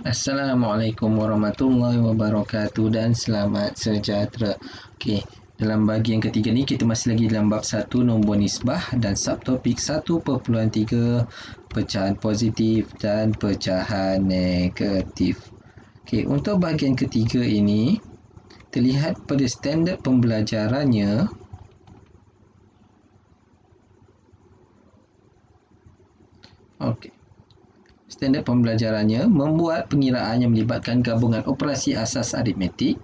Assalamualaikum warahmatullahi wabarakatuh dan selamat sejahtera. Okey, dalam bahagian ketiga ni kita masih lagi dalam bab 1 nombor nisbah dan subtopik 1.3 pecahan positif dan pecahan negatif. Okey, untuk bahagian ketiga ini terlihat pada standard pembelajarannya Standard pembelajarannya membuat pengiraan yang melibatkan gabungan operasi asas aritmetik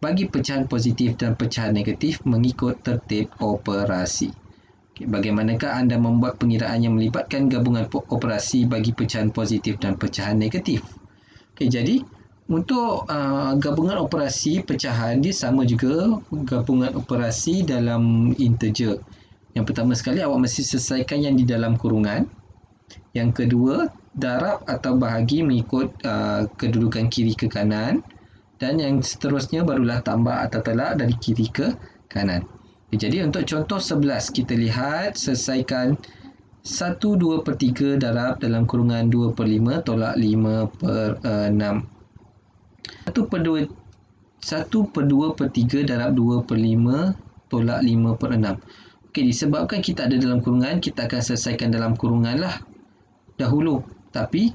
bagi pecahan positif dan pecahan negatif mengikut tertib operasi. Bagaimanakah anda membuat pengiraan yang melibatkan gabungan operasi bagi pecahan positif dan pecahan negatif? Jadi untuk gabungan operasi pecahan dia sama juga gabungan operasi dalam integer. Yang pertama sekali awak mesti selesaikan yang di dalam kurungan. Yang kedua, darab atau bahagi mengikut kedudukan kiri ke kanan. Dan yang seterusnya barulah tambah atau tolak dari kiri ke kanan. Jadi untuk contoh 11, kita lihat selesaikan 1/2/3 darab dalam kurungan 2/5 tolak 5/6. 1/2/3 darab 2/5 tolak 5/6. Okey, disebabkan kita ada dalam kurungan, kita akan selesaikan dalam kurungan lah dahulu. Tapi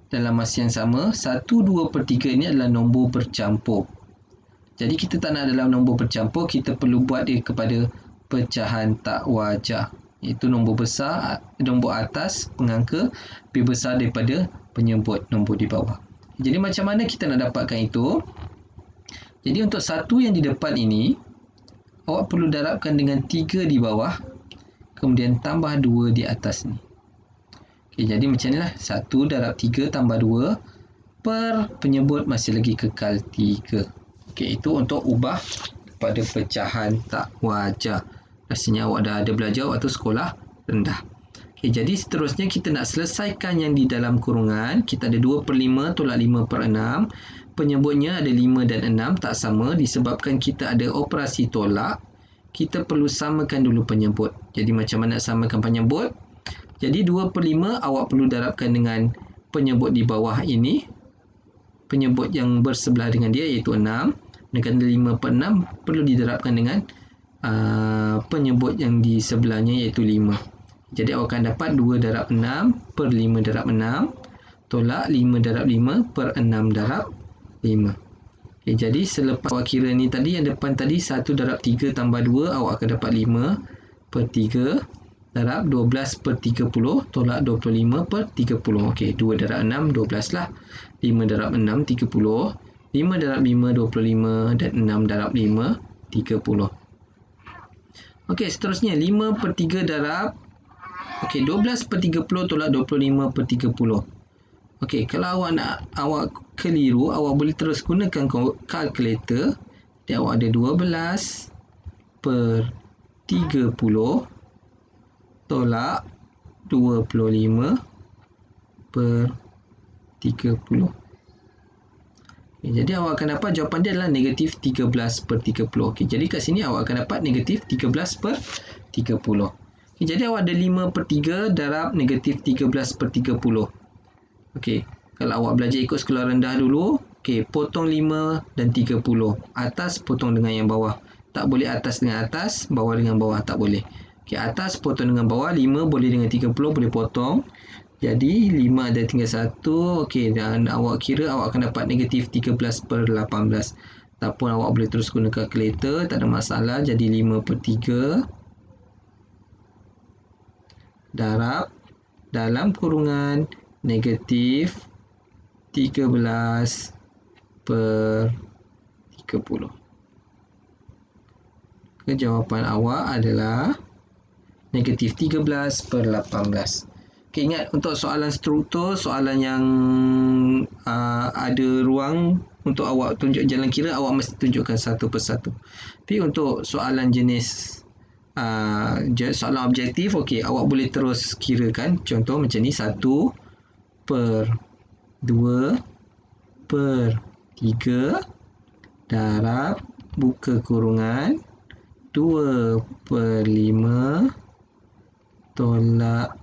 dalam masa yang sama, 1/2/3 ini adalah nombor bercampur. Jadi kita tak nak dalam nombor bercampur, kita perlu buat dia kepada pecahan tak wajar. Iaitu nombor besar, nombor atas pengangka lebih besar daripada penyebut nombor di bawah. Jadi macam mana kita nak dapatkan itu? Jadi untuk 1 yang di depan ini, awak perlu darabkan dengan 3 di bawah, kemudian tambah 2 di atas ni. Okey, jadi macam inilah. 1 darab 3 tambah 2 per penyebut masih lagi kekal 3. Okey, itu untuk ubah pada pecahan tak wajar. Rasanya awak dah ada belajar waktu sekolah rendah. Okey, jadi seterusnya kita nak selesaikan yang di dalam kurungan. Kita ada 2/5 tolak 5/6. Penyebutnya ada 5 dan 6 tak sama disebabkan kita ada operasi tolak. Kita perlu samakan dulu penyebut. Jadi macam mana samakan penyebut? Jadi 2/5 awak perlu darabkan dengan penyebut di bawah ini. Penyebut yang bersebelah dengan dia iaitu 6. Sedangkan 5/6 perlu didarabkan dengan penyebut yang di sebelahnya iaitu 5. Jadi awak akan dapat 2 darab 6 per 5 darab 6 tolak 5 darab 5 per 6 darab 5. Okay, jadi selepas awak kira ni tadi, yang depan tadi 1 darab 3 tambah 2, awak akan dapat 5/3 darab 12/30 tolak 25/30. Okey, 2 darab 6, 12 lah. 5 darab 6, 30. 5 darab 5, 25. Dan 6 darab 5, 30. Okey, seterusnya 5/3 darab 12/30 tolak 25/30. Okey, kalau awak keliru, awak boleh terus gunakan kalkulator. Jadi awak ada 12/30 tolak 25/30. Okay, jadi awak akan dapat jawapan dia adalah negatif 13/30. Okay, jadi kat sini awak akan dapat negatif 13/30. Okay, jadi awak ada 5/3 darab negatif 13/30. Okay, kalau awak belajar ikut sekolah rendah dulu, okay, potong 5 dan 30. Atas potong dengan yang bawah. Tak boleh atas dengan atas, bawah dengan bawah, tak boleh. Okay, atas potong dengan bawah, 5 boleh dengan 30 boleh potong. Jadi 5 ada tinggal 1. Okey, dan awak kira awak akan dapat negatif 13/18. Ataupun awak boleh terus guna kalkulator, tak ada masalah. Jadi 5/3 darab dalam kurungan negatif 13/30. Jawapan awak adalah negatif 13/18. Okay, ingat untuk soalan struktur, soalan yang ada ruang untuk awak tunjuk jalan kira, awak mesti tunjukkan satu persatu. Tapi untuk soalan jenis soalan objektif, okay, awak boleh terus kirakan. Contoh macam ni, 1/2/3 darab buka kurungan 2/5 tolak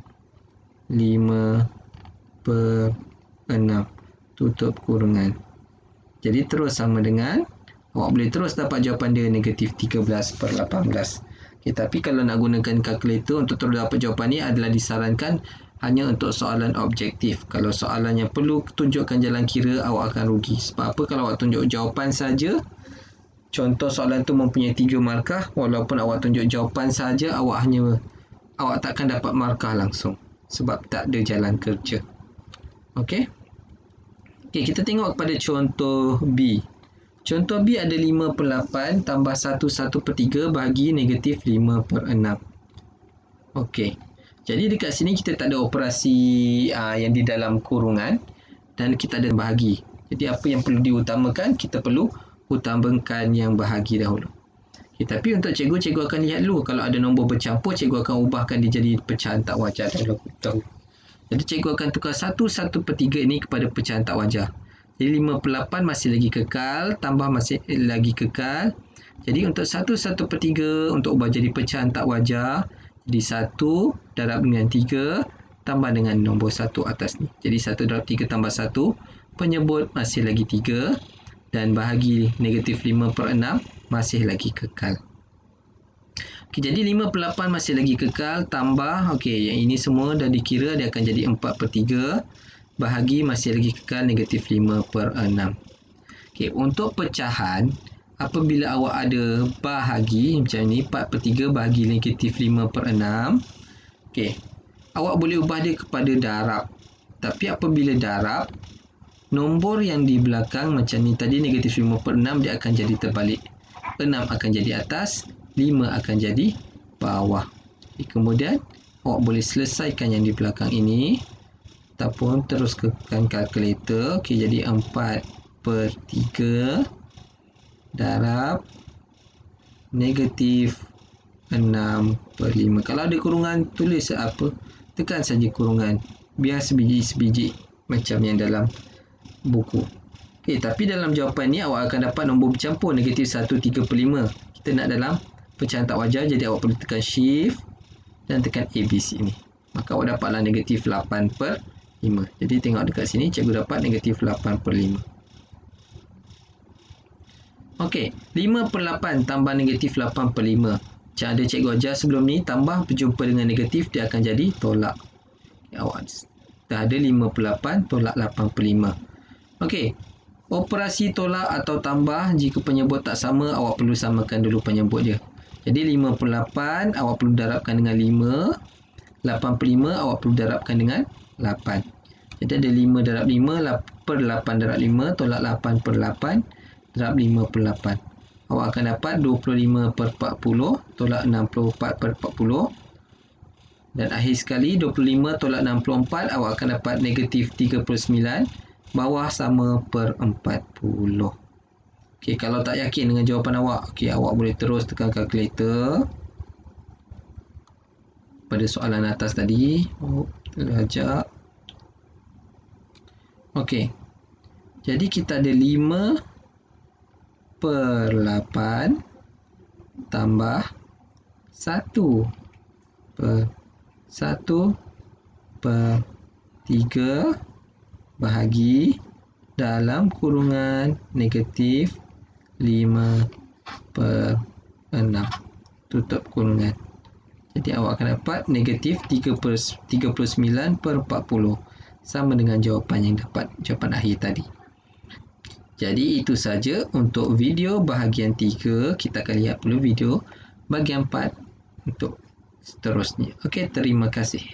5/6. tutup kurungan. Jadi terus sama dengan, awak boleh terus dapat jawapan dia negatif 13/18. Okay, tapi kalau nak gunakan kalkulator untuk terus dapat jawapan ni adalah disarankan hanya untuk soalan objektif. Kalau soalan yang perlu tunjukkan jalan kira, awak akan rugi. Sebab apa? Kalau awak tunjuk jawapan saja, contoh soalan tu mempunyai 3 markah, walaupun awak tunjuk jawapan saja, awak takkan dapat markah langsung sebab tak ada jalan kerja. Okey. Okey, kita tengok kepada contoh B. Contoh B ada 5/8 tambah 1/1/3 bahagi negatif 5/6. Okey. Jadi dekat sini kita tak ada operasi yang di dalam kurungan dan kita ada bahagi. Jadi apa yang perlu diutamakan? Kita perlu utamakan yang bahagi dahulu. Okay, tapi untuk cikgu akan lihat dulu. Kalau ada nombor bercampur, cikgu akan ubahkan dia jadi pecahan tak wajar dahulu. Jadi cikgu akan tukar 1/1/3 ini kepada pecahan tak wajar. Jadi 5/8 masih lagi kekal, tambah masih lagi kekal. Jadi untuk 1/1/3 untuk ubah jadi pecahan tak wajar, jadi 1 darab dengan 3 tambah dengan nombor 1 atas ni. Jadi 1 darab 3 tambah 1, penyebut masih lagi 3 dan bahagi negatif 5/6 masih lagi kekal. Okay, jadi 5/8 masih lagi kekal, tambah, yang ini semua dah dikira, dia akan jadi 4/3, bahagi masih lagi kekal negatif 5/6. Okay, untuk pecahan, apabila awak ada bahagi macam ni, 4/3 bahagi negatif 5/6, awak boleh ubah dia kepada darab. Tapi apabila darab, nombor yang di belakang macam ni tadi negatif 5/6 dia akan jadi terbalik. 6 akan jadi atas, 5 akan jadi bawah. Kemudian awak boleh selesaikan yang di belakang ini ataupun teruskan kalkulator. Jadi 4/3 darab negatif 6/5. Kalau ada kurungan, tulis apa? Tekan saja kurungan. Biar sebiji-sebiji macam yang dalam buku. Tapi dalam jawapan ni awak akan dapat nombor bercampur negatif 1/3/5. Kita nak dalam pecahan tak wajar, jadi awak perlu tekan shift dan tekan ABC ni. Maka awak dapatlah negatif 8/5. Jadi tengok dekat sini, cikgu dapat negatif 8/5. Okey, 5/8 tambah negatif 8/5. Macam ada cikgu ajar sebelum ni, tambah berjumpa dengan negatif, dia akan jadi tolak. Awak dah ada 5/8 tolak 8/5. Okey, operasi tolak atau tambah jika penyebut tak sama, awak perlu samakan dulu penyebut dia. Jadi 5/8 awak perlu darabkan dengan 5, 8/5 awak perlu darabkan dengan 8. Jadi ada 5 darab 5 per 8 darab 5 tolak 8/8 darab 5/8. Awak akan dapat 25/40 tolak 64/40. Dan akhir sekali 25 tolak 64 awak akan dapat negatif 39 bawah sama per 40. Okey, kalau tak yakin dengan jawapan awak, awak boleh terus tekan kalkulator pada soalan atas tadi. Terajak. Okey. Jadi kita ada 5/8 tambah 1/1/3 bahagi dalam kurungan negatif 5/6 tutup kurungan. Jadi awak akan dapat negatif 39/40 sama dengan jawapan yang dapat, jawapan akhir tadi. Jadi itu saja untuk video bahagian 3. Kita akan lihat dulu video bahagian 4 untuk seterusnya. Okey, terima kasih.